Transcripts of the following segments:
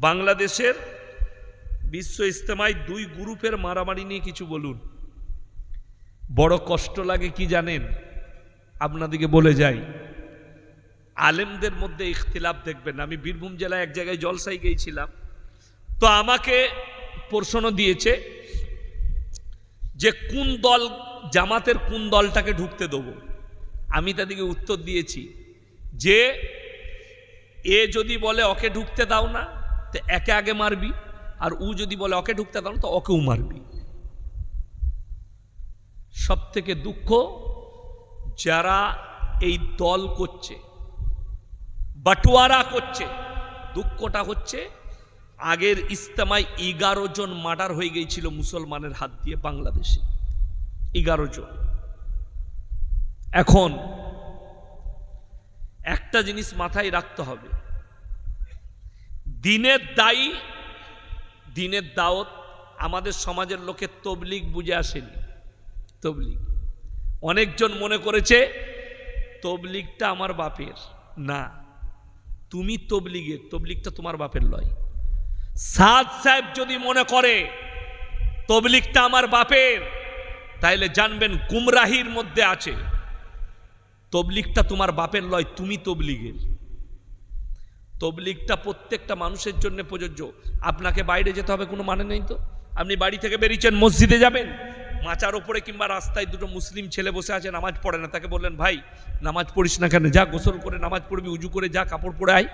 বাংলাদেশের বিশ্ব ইজতেমায় দুই গ্রুপের মারামারি নিয়ে কিছু বলুন। বড় কষ্ট লাগে কি জানেন? আপনাদেরকে বলে যাই, আলেমদের মধ্যে ইখতিলাফ দেখবেন। আমি বীরভূম জেলায় এক জায়গায় জলসায় গিয়েছিলাম, তো আমাকে প্রশ্ন দিয়েছে যে কোন দল, জামাতের কোন দলটাকে ঢুকতে দেবো। আমি তাদেরকে উত্তর দিয়েছি যে এ যদি বলে ওকে ঢুকতে দাও না, তো একে আগে মারবি, আর ও যদি বলে ওকে ঢুকতে দাও না, তো ওকেও মারবি। সব থেকে দুঃখ যারা এই দল করছে, বাটোয়ারা করছে, দুঃখটা হচ্ছে আগের ইজতেমায় 11 জন মার্ডার হয়ে গিয়েছিল মুসলমানের হাত দিয়ে বাংলাদেশে, 11 জন। এখন একটা জিনিস মাথায় রাখতে হবে, দিনের দায়ী, দিনের দাওয়াত আমাদের সমাজের লোকের তবলিগ বুঝে আসেনি। তবলিগ অনেকজন মনে করেছে তবলিগটা আমার বাপের। না, তুমি তবলিগের, তবলিগটা তোমার বাপের লয়। সাদ সাহেব যদি মনে করে তবলিগটা আমার বাপের, তাইলে জানবেন গুমরাহির মধ্যে আছে। তবলিগটা তোমার বাপের লয়, তুমি তবলিগের। তবলিগটা প্রত্যেকটা মানুষের জন্য প্রযোজ্য। আপনাকে বাইরে যেতে হবে কোনো মানে নেই তো। আপনি বাড়ি থেকে বেরিয়েছেন, মসজিদে যাবেন, মাচার ওপরে কিংবা রাস্তায় দুটো মুসলিম ছেলে বসে আছে, নামাজ পড়ে না, তাকে বললেন ভাই নামাজ পড়িস না কেন, যা গোসল করে নামাজ পড়বি, উজু করে যা, কাপড় পরে আয়,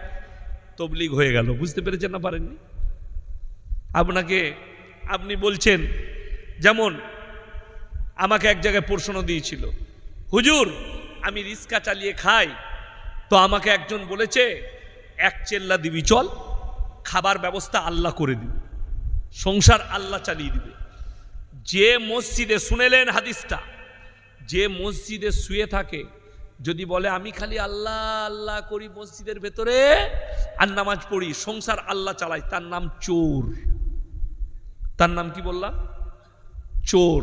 তবলিগ হয়ে গেল। বুঝতে পেরেছেন না পারেননি? আপনাকে, আপনি বলছেন, যেমন আমাকে এক জায়গায় প্রশ্ন দিয়েছিল, হুজুর আমি রিক্সা চালিয়ে খাই, তো আমাকে একজন বলেছে এক চেল্লা দিবি, চল, খাবার ব্যবস্থা আল্লাহ করে দিবে, সংসার আল্লাহ চালিয়ে দিবে। যে মসজিদে, শুনেলেন হাদিসটা, যে মসজিদে শুয়ে থাকে, যদি বলে আমি খালি আল্লাহ আল্লাহ করি মসজিদের ভেতরে আর নামাজ পড়ি, সংসার আল্লাহ চালাই, তার নাম চোর। তার নাম কি বললাম? চোর।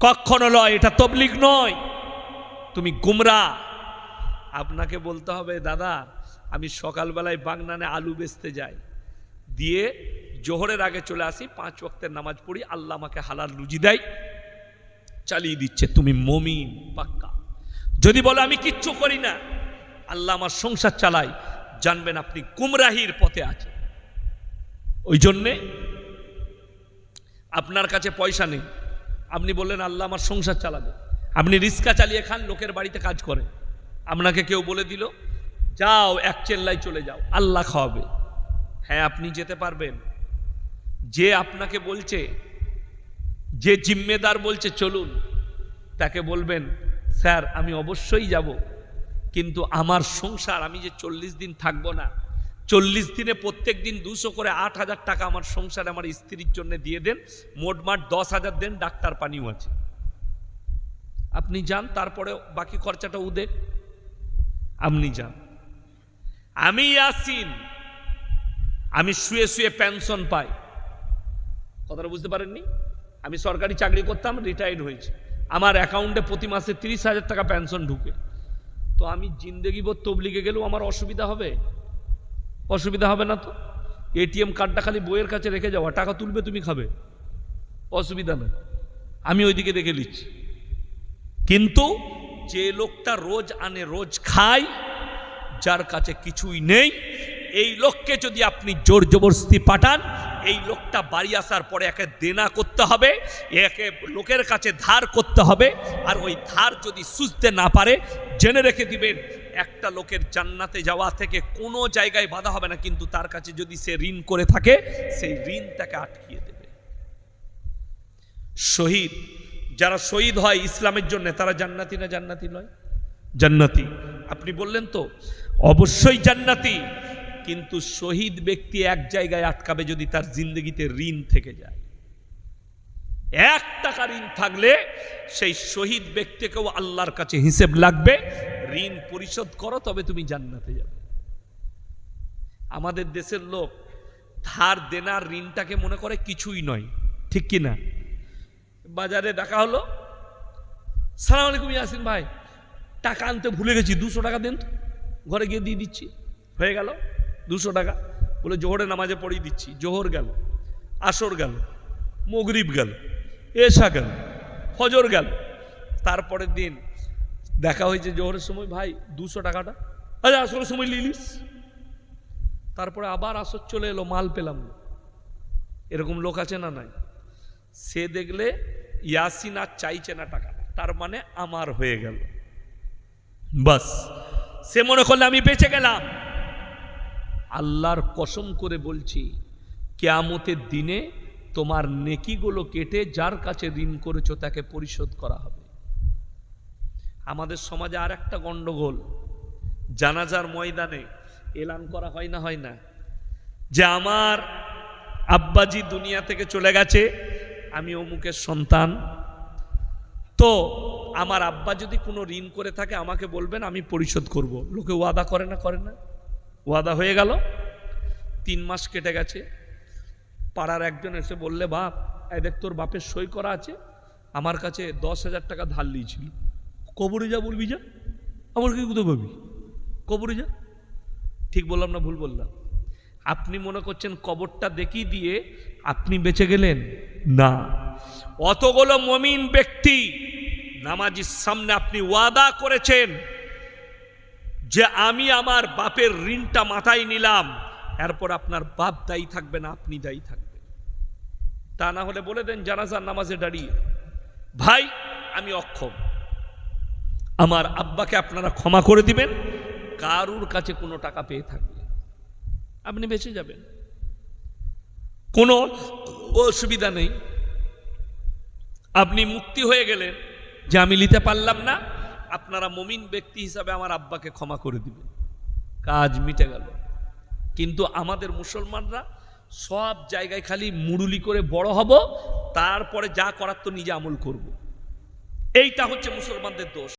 কখনো নয়, এটা তবলিগ নয়, তুমি গুমরা। আপনাকে বলতে হবে দাদা আমি সকালবেলায় বাগনানে আলু বেচতে যাই, দিয়ে জোহরের আগে চলে আসি, 5 ওয়াক্তের নামাজ পড়ি, আল্লাহ আমাকে হালাল রুজি দেয়, চালিয়ে দিচ্ছে, তুমি মুমিন পাক্কা। যদি বলো আমি কিচ্ছু করি না, আল্লাহ আমার সংসার চালাই, জানবেন আপনি গুমরাহির পথে আছেন। ওই জন্যে আপনার কাছে পয়সা নেই, আপনি বললেন আল্লাহ আমার সংসার চালাবে, আপনি রিক্সা চালিয়ে খান, লোকের বাড়িতে কাজ করেন, আপনাকে কেউ বলে দিল যাও এক চেল্লায় চলে যাও, আল্লাহ খাওয়াবে। হ্যাঁ আপনি যেতে পারবেন। যে আপনাকে বলছে, যে জিম্মেদার বলছে চলুন, তাকে বলবেন স্যার আমি অবশ্যই যাব, কিন্তু আমার সংসার, আমি যে 40 দিন থাকবো না, 40 দিনে প্রত্যেক দিন 200 করে 8,000 টাকা আমার সংসারে আমার স্ত্রীর জন্য দিয়ে দেন, মোটমাট 10,000 দেন, ডাক্তার পানিও আছে, আপনি যান, তারপরে বাকি খরচাটা উদেক, আপনি যান। আমি ইয়াসিন, আমি শুয়ে শুয়ে পেনশন পাই, কথাটা বুঝতে পারেননি? আমি সরকারি চাকরি করতাম, রিটায়ার্ড হয়েছি, আমার অ্যাকাউন্টে প্রতি মাসে 30,000 টাকা পেনশন ঢুকে, তো আমি জিন্দেগিভর তবলিগে গেলেও আমার অসুবিধা হবে? অসুবিধা হবে না তো? এটিএম কার্ডটা খালি বইয়ের কাছে রেখে যাওয়া, টাকা তুলবে তুমি খাবে, অসুবিধা নেই, আমি ওইদিকে রেখে নিচ্ছি। কিন্তু যে লোকটা রোজ আনে রোজ খায়, যার কাছে কিছুই নেই, এই লোককে যদি আপনি জোর জবরদস্তি পাঠান, এই লোকটা বাড়ি আসার পরে একে দেনা করতে হবে, একে লোকের কাছে ধার করতে হবে, আর ওই ধার যদি সুঝতে না পারে, জেনে রেখে দিবেন একটা লোকের জান্নাতে যাওয়া থেকে কোনো জায়গায় বাধা হবে না, কিন্তু তার কাছে যদি সে ঋণ করে থাকে, সেই ঋণ তাকে আটকিয়ে দেবে। শহীদ, যারা শহীদ হয় ইসলামের জন্য, তারা জান্নাতি না জান্নাতি নয়? জান্নাতি। আপনি বললেন তো অবশ্যই জান্নাতি, কিন্তু শহীদ ব্যক্তি এক জায়গায় আটকাবে যদি তার জিন্দগিতে ঋণ থেকে যায়। 1 টাকা ঋণ থাকলে সেই শহীদ ব্যক্তিকেও আল্লাহর কাছে হিসেব লাগবে, ঋণ পরিশোধ করো তবে তুমি জান্নাতে যাবে। আমাদের দেশের লোক ধার দেনার ঋণটাকে মনে করে কিছুই নয়, ঠিক কি না? বাজারে ডাকা হলো, সালাম আলাইকুম ইয়াসিন ভাই, টাকা আনতে ভুলে গেছি, 200 টাকা দেন তো, ঘরে গিয়ে দিয়ে দিচ্ছি, হয়ে গেল 200 টাকা। বলে জোহরে নামাজে পড়িয়ে দিচ্ছি। জোহর গেল, আসর গেল, মাগরিব গেল, এশা গেল, ফজর গেল। তারপরের দিন দেখা হয়েছে জোহরের সময়, ভাই 200 টাকাটা, আরে আসরের সময় লিলিস। তারপরে আবার আসর চলে এলো, মাল পেলাম না। এরকম লোক আছে না নাই? সে দেখলে ইয়াসিন আর চাইছে না টাকাটা, তার মানে আমার হয়ে গেল। বাস, সে মনে করলে আমি বেঁচে গেলাম। আল্লাহর কসম করে বলছি, কিয়ামতের দিনে তোমার নেকিগুলো কেটে যার কাছে ঋণ করেছো তাকে পরিশোধ করা হবে। আমাদের সমাজে আর একটা গন্ডগোল, জানাজার ময়দানে এলান করা হয় না যে আমার আব্বাজি দুনিয়া থেকে চলে গেছে, আমি অমুকের সন্তান, তো আমার আব্বা যদি কোনো ঋণ করে থাকে আমাকে বলবেন, আমি পরিশোধ করব। লোকে ওয়াদা করে না? ওয়াদা হয়ে গেল, 3 মাস কেটে গেছে। পাড়ার একজন এসে বললে, বাপ এই দেখ তোর বাপের সই করা আছে, আমার কাছে 10,000 টাকা ধার নিয়েছিল। কবরে যা বলবি, যা, আমার কি কোথাও পাবি, কবরে যা। ঠিক বললাম না ভুল বললাম? আপনি মনে করছেন কবরটা দেখিয়ে দিয়ে আপনি বেঁচে গেলেন? না, অতগুলো মুমিন ব্যক্তি নামাজির সামনে আপনি ওয়াদা করেছেন যে আমি আমার বাপের ঋণটা মাথায় নিলাম, এরপর আপনার বাপ দায়ী থাকবে না, আপনি দায়ী থাকবেন। তা না হলে বলে দেন জানাজার নামাজে দাঁড়িয়ে, ভাই আমি অক্ষম, আমার আব্বাকে আপনারা ক্ষমা করে দিবেন। কারুর কাছে কোনো টাকা পেয়ে থাকলে আপনি বেঁচে যাবেন, কোনো অসুবিধা নেই। আপনি মুক্তি হয়ে গেলেন যে আমি নিতে পারলাম না, আপনারা মুমিন ব্যক্তি হিসাবে আমার আব্বাকে ক্ষমা করে দিবেন, কাজ মিটে গেল। কিন্তু আমাদের মুসলমানরা সব জায়গায় খালি মুরুলি করে বড় হব, তারপরে যা করার তো নিজে আমল করব। এইটা হচ্ছে মুসলমানদের দোষ।